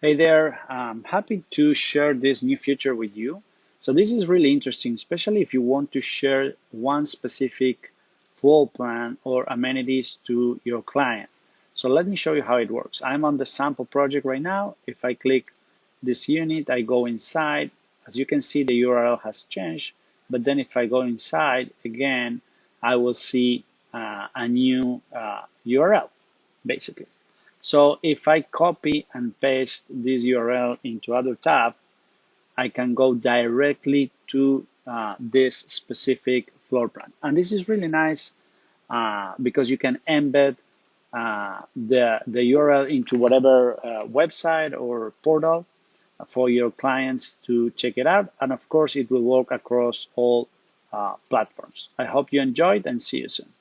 Hey there, I'm happy to share this new feature with you. So this is really interesting, especially if you want to share one specific floor plan or amenities to your client. So let me show you how it works. I'm on the sample project right now. If I click this unit, I go inside. As you can see, the URL has changed. But then if I go inside again, I will see a new URL, basically. So if I copy and paste this URL into other tab, I can go directly to this specific floor plan. And this is really nice because you can embed the URL into whatever website or portal for your clients to check it out. And of course, it will work across all platforms. I hope you enjoyed and see you soon.